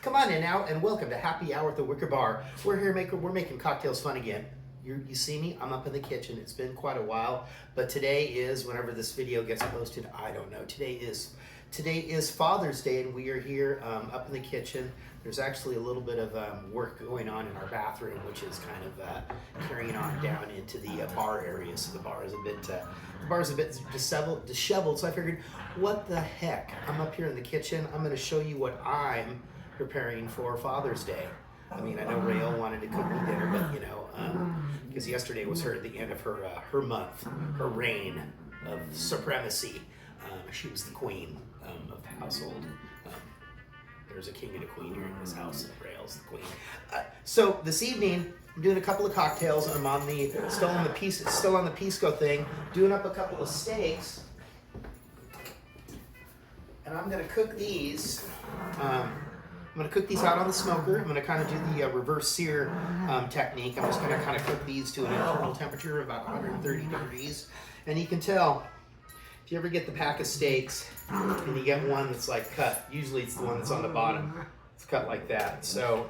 Come on in now, and welcome to Happy Hour at the Wicker Bar. We're making cocktails fun again. You see me? I'm up in the kitchen. It's been quite a while, but today is, whenever this video gets posted, I don't know. Today is Father's Day, and we are here up in the kitchen. There's actually a little bit of work going on in our bathroom, which is kind of carrying on down into the bar area. So the bar is a bit disheveled. So I figured, what the heck? I'm up here in the kitchen. I'm going to show you what I'm preparing for Father's Day. I mean, I know Rael wanted to cook me dinner, but you know, because yesterday was the end of her month, her reign of supremacy. She was the queen of the household. There's a king and a queen here in this house, and Rael's the queen. So this evening, I'm doing a couple of cocktails. I'm still on the Pisco thing, doing up a couple of steaks, and I'm gonna cook these. I'm going to cook these out on the smoker. I'm going to kind of do the reverse sear technique. I'm just going to kind of cook these to an internal temperature of about 130 degrees. And you can tell, if you ever get the pack of steaks and you get one that's like cut, usually it's the one that's on the bottom. It's cut like that. So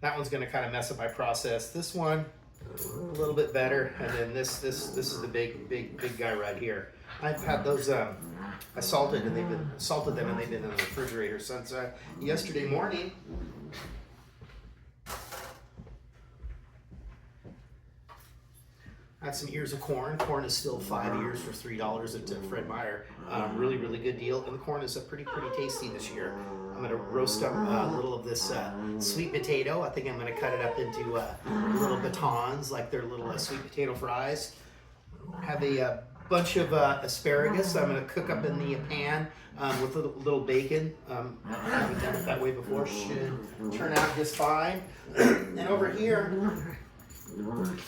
that one's going to kind of mess up my process. This one, a little bit better. And then this is the big guy right here. I've had those, I salted them and they've been in the refrigerator since yesterday morning. I had some ears of corn. Corn is still 5 ears for $3 at Fred Meyer. Really good deal. And the corn is pretty tasty this year. I'm going to roast up a little of this sweet potato. I think I'm going to cut it up into little batons, like they're little sweet potato fries. Have a bunch of asparagus I'm going to cook up in the pan with a little bacon. I haven't done it that way before. Should turn out just fine. And over here,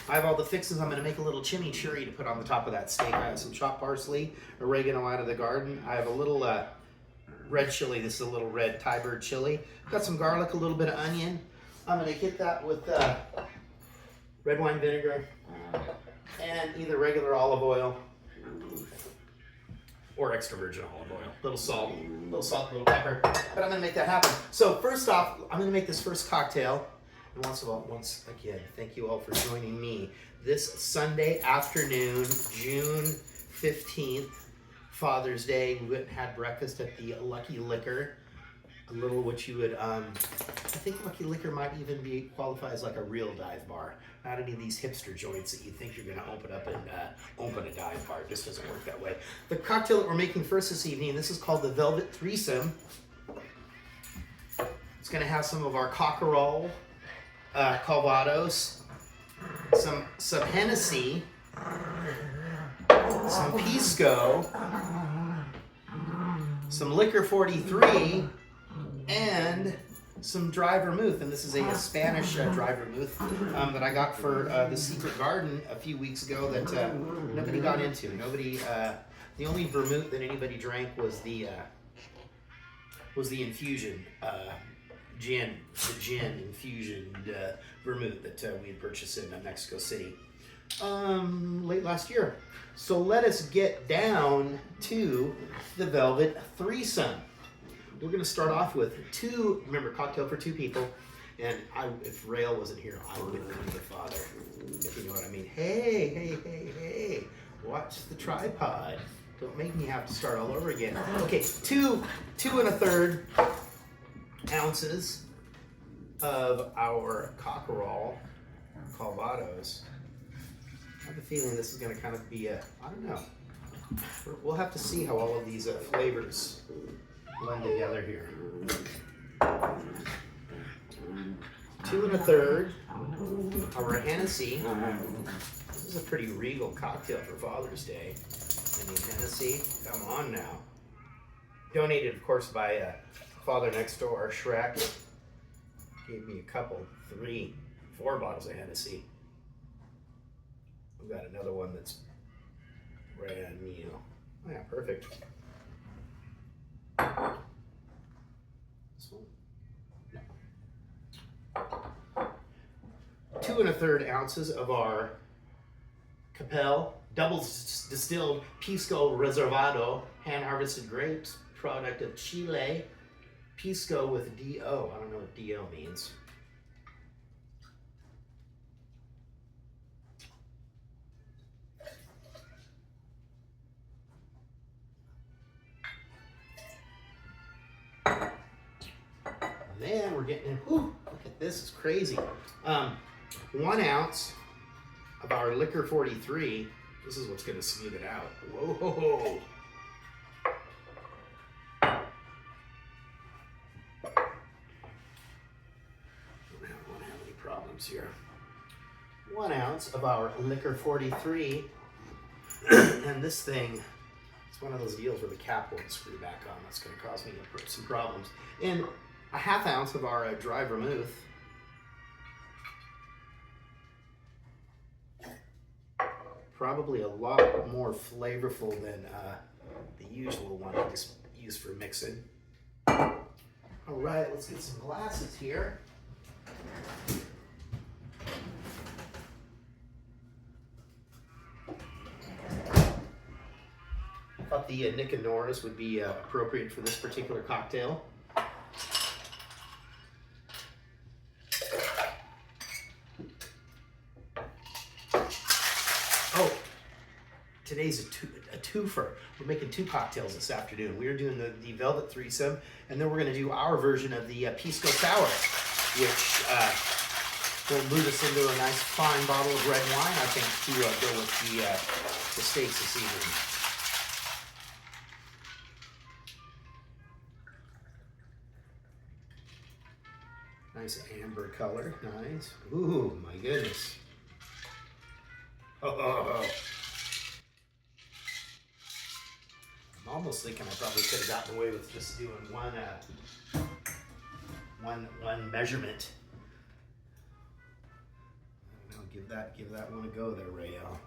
I have all the fixings. I'm going to make a little chimichurri to put on the top of that steak. I have some chopped parsley, oregano out of the garden. I have a little red chili. This is a little red Thai bird chili. Got some garlic, a little bit of onion. I'm going to hit that with red wine vinegar and either regular olive oil or extra virgin olive oil. Little salt, little pepper. But I'm going to make that happen. So first off, I'm going to make this first cocktail. And once again, thank you all for joining me this Sunday afternoon, June 15th, Father's Day. We went and had breakfast at the Lucky Liquor. A little what you would, I think Lucky Liquor might even qualify as like a real dive bar. Not any of these hipster joints that you think you're going to open up and open a dive bar. It just doesn't work that way. The cocktail that we're making first this evening, this is called the Velvet Threesome. It's going to have some of our cockerel, Calvados, some Hennessy, some Pisco, some Liquor 43, and some dry vermouth. And this is a Spanish dry vermouth that I got for the Secret Garden a few weeks ago that nobody got into. The only vermouth that anybody drank was the infusion. The gin infusion vermouth that we had purchased in Mexico City late last year. So let us get down to the Velvet Threesome. We're going to start off with remember, cocktail for two people. And if Rael wasn't here, I would be the father, if you know what I mean. Hey, watch the tripod. Don't make me have to start all over again. Okay, 2 1/3 ounces of our cockerel Calvados. I have a feeling this is going to kind of be I don't know. We'll have to see how all of these flavors blend together here. 2 1/3 of our Hennessy. This is a pretty regal cocktail for Father's Day. I mean, Hennessy, come on now. Donated, of course, by Father Next Door, Shrek. Gave me a couple, 3, 4 bottles of Hennessy. We've got another one that's brand new. Oh yeah, perfect. This one. 2 1/3 ounces of our Capel double distilled Pisco Reservado hand harvested grapes, product of Chile. Pisco with D-O. I don't know what D-O means. Man, we're getting in. Whew, look at this, it's crazy. 1 ounce of our liquor 43. This is what's going to smooth it out. Whoa. Don't have any problems here. 1 ounce of our liquor 43. And this thing, it's one of those deals where the cap won't screw back on. That's going to cause me some problems. And a 1/2 ounce of our dry vermouth. Probably a lot more flavorful than the usual one I just use for mixing. All right, let's get some glasses here. I thought the Nick and Norris would be appropriate for this particular cocktail. Oh, today's a twofer. We're making 2 cocktails this afternoon. We're doing the Velvet Threesome, and then we're going to do our version of the Pisco Sour, which will move us into a nice fine bottle of red wine, I think, to go with the steaks this evening. Nice amber color, nice. Ooh, my goodness. Oh. I'm almost thinking I probably could have gotten away with just doing one measurement. I don't know, give that one a go there, Rael.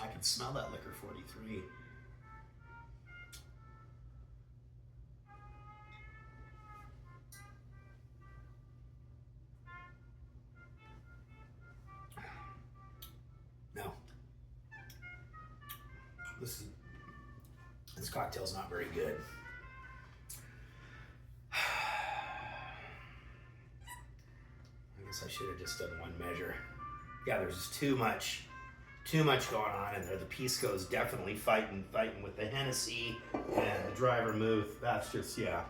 I can smell that liquor 43. No. This cocktail's not very good. I guess I should have just done one measure. Yeah, there's just too much going on in there. The Pisco is definitely fighting with the Hennessy and the dry vermouth. That's just, yeah.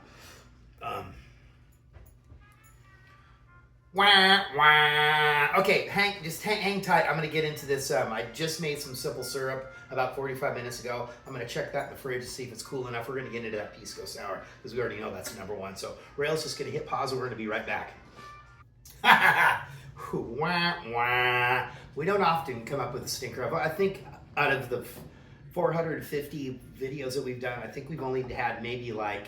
Wah, wah. Okay, hang tight. I'm gonna get into this. I just made some simple syrup about 45 minutes ago. I'm gonna check that in the fridge to see if it's cool enough. We're gonna get into that Pisco Sour because we already know that's #1. So Rael's just gonna hit pause and we're gonna be right back. Wah, wah. We don't often come up with a stinker. I think out of the 450 videos that we've done, I think we've only had maybe like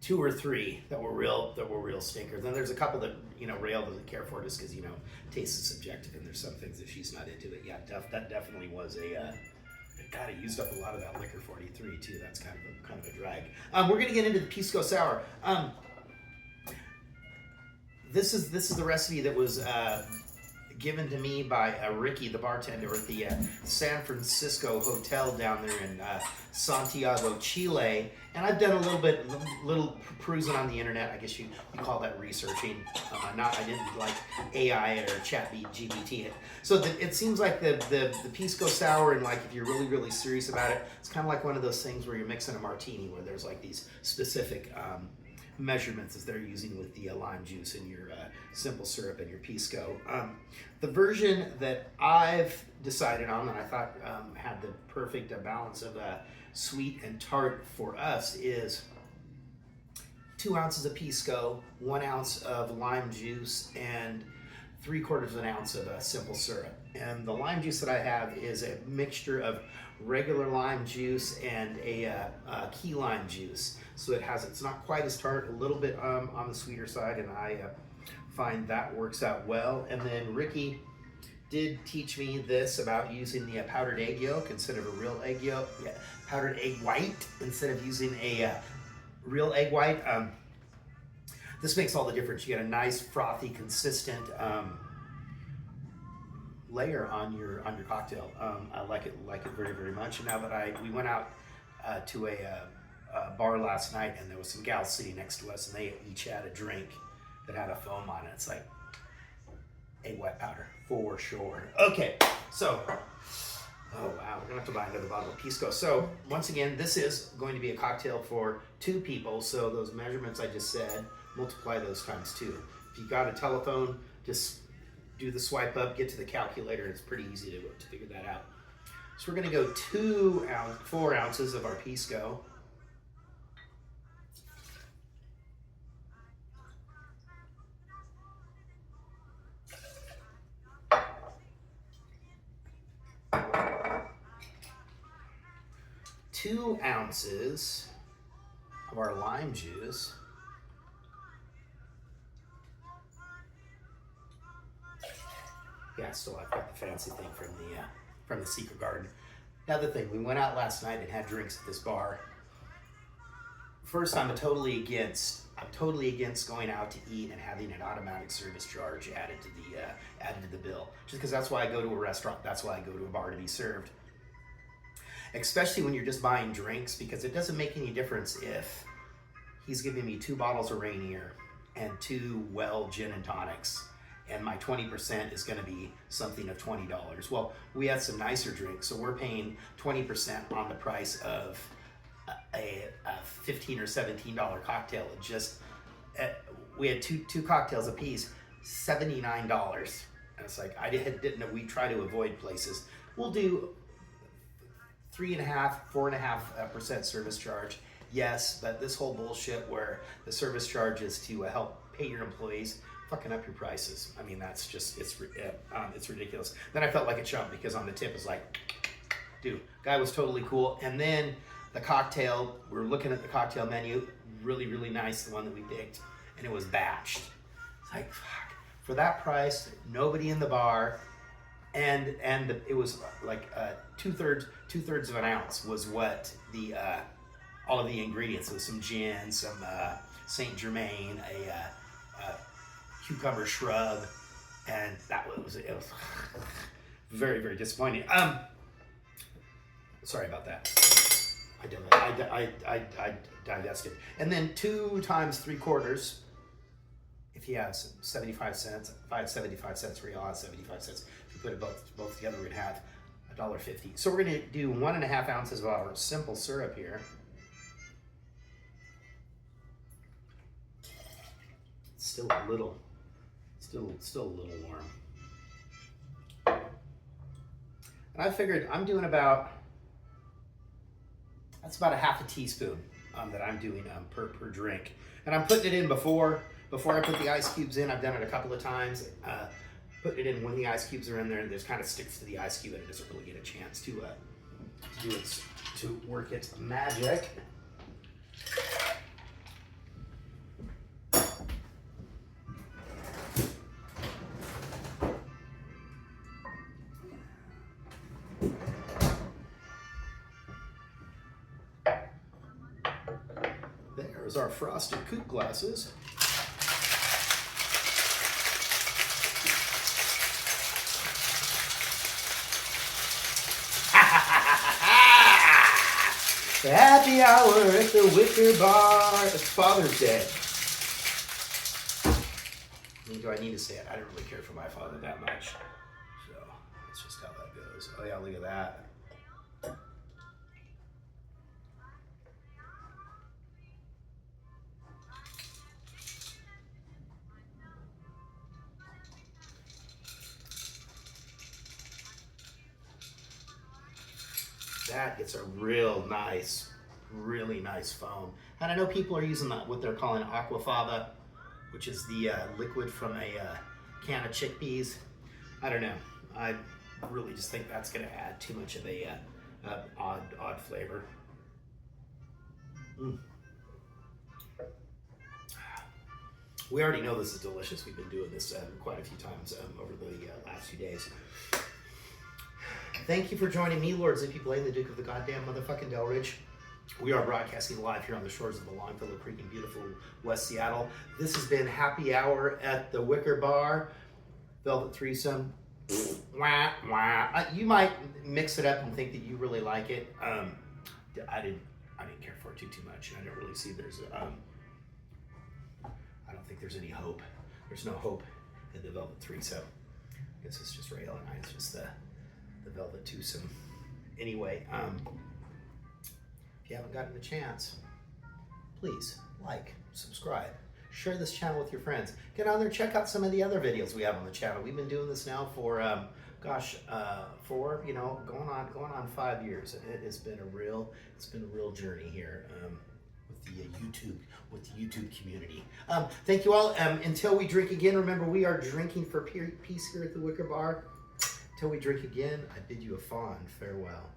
2 or 3 that were real stinkers. And there's a couple that Rael doesn't care for just because taste is subjective and there's some things that she's not into. But yeah, that definitely was a. God, it used up a lot of that liquor 43 too. That's kind of a drag. We're gonna get into the Pisco Sour. This is the recipe that was given to me by Ricky, the bartender at the San Francisco hotel down there in Santiago, Chile. And I've done a little perusing on the internet. I guess you call that researching. I didn't like AI it or chat GPT it. So it seems like the Pisco Sour, and like if you're really serious about it, it's kind of like one of those things where you're mixing a martini where there's like these specific measurements as they're using with the lime juice and your simple syrup and your Pisco. The version that I've decided on that I thought had the perfect balance of sweet and tart for us is 2 ounces of Pisco, 1 ounce of lime juice, and 3/4 ounce of simple syrup. And the lime juice that I have is a mixture of regular lime juice and a key lime juice. So it's not quite as tart, a little bit on the sweeter side, and I find that works out well. And then Ricky did teach me this about using the powdered egg yolk instead of a real egg yolk, powdered egg white instead of using a real egg white. This makes all the difference. You get a nice frothy, consistent layer on your cocktail. I like it very much. And now that we went out to a bar last night, and there was some gals sitting next to us, and they each had a drink that had a foam on it. It's like a wet powder for sure. Okay, so oh wow, we're gonna have to buy another bottle of Pisco. So once again, this is going to be a cocktail for 2 people. So those measurements I just said, multiply those times 2. If you got a telephone, just do the swipe up, get to the calculator. It's pretty easy to figure that out. So we're gonna go 4 ounces of our Pisco. Two ounces of our lime juice. Yeah, still I've got the fancy thing from the Secret Garden. Another thing, we went out last night and had drinks at this bar. First, I'm totally against going out to eat and having an automatic service charge added to the bill. Just because that's why I go to a restaurant. That's why I go to a bar to be served. Especially when you're just buying drinks, because it doesn't make any difference if he's giving me 2 bottles of Rainier and 2 well gin and tonics, and my 20% is going to be something of $20. Well, we had some nicer drinks, so we're paying 20% on the price of a $15 or $17 cocktail. We had two cocktails a piece, $79. And it's like, I didn't know. We try to avoid places. We'll do 3.5%, 4.5% service charge. Yes, but this whole bullshit where the service charge is to help pay your employees, fucking up your prices. I mean, that's just, it's ridiculous. Then I felt like a chump because on the tip it's like, dude, guy was totally cool. And then the cocktail, we're looking at the cocktail menu, really, really nice, the one that we picked, and it was batched. It's like, fuck, for that price, nobody in the bar, and it was like two-thirds of an ounce was what the all of the ingredients. It was some gin, some Saint Germain, a cucumber shrub, and it was very, very disappointing. Sorry about that. I divested. And then 2 times 3/4. If he has 75 cents, if I had 75 cents, real has 75 cents. If you put it both together, we'd have $1.50. So we're gonna do 1.5 ounces of our simple syrup here. Still a little warm. And I figured I'm doing that's about 1/2 teaspoon that I'm doing per drink. And I'm putting it in before I put the ice cubes in. I've done it a couple of times. Putting it in when the ice cubes are in there, and it kind of sticks to the ice cube, and it doesn't really get a chance to work its magic. There's our frosted coupe glasses. The happy hour at the Wicker Bar. It's Father's Day. Do I need to say it? I don't really care for my father that much. So that's just how that goes. Oh yeah, look at that. That gets a really nice foam. And I know people are using what they're calling aquafaba, which is the liquid from a can of chickpeas. I don't know. I really just think that's going to add too much of a odd flavor. We already know this is delicious. We've been doing this quite a few times over the last few days. Thank you for joining me, Lord Zippy Blaine, the Duke of the goddamn motherfucking Delridge. We are broadcasting live here on the shores of the Longfellow Creek in beautiful West Seattle. This has been Happy Hour at the Wicker Bar. Velvet Threesome. Wah, wah. You might mix it up and think that you really like it. I didn't. I didn't care for it too much. I don't really see there's I don't think there's any hope. There's no hope in the Velvet Threesome. I guess it's just Rael and I. It's just the Velvet Twosome. Anyway, if you haven't gotten a chance, please like, subscribe, share this channel with your friends. Get on there, check out some of the other videos we have on the channel. We've been doing this now for for going on 5 years. It has been a real journey here with the YouTube community. Thank you all. Until we drink again, remember we are drinking for peace here at the Wicker Bar. Until we drink again, I bid you a fond farewell.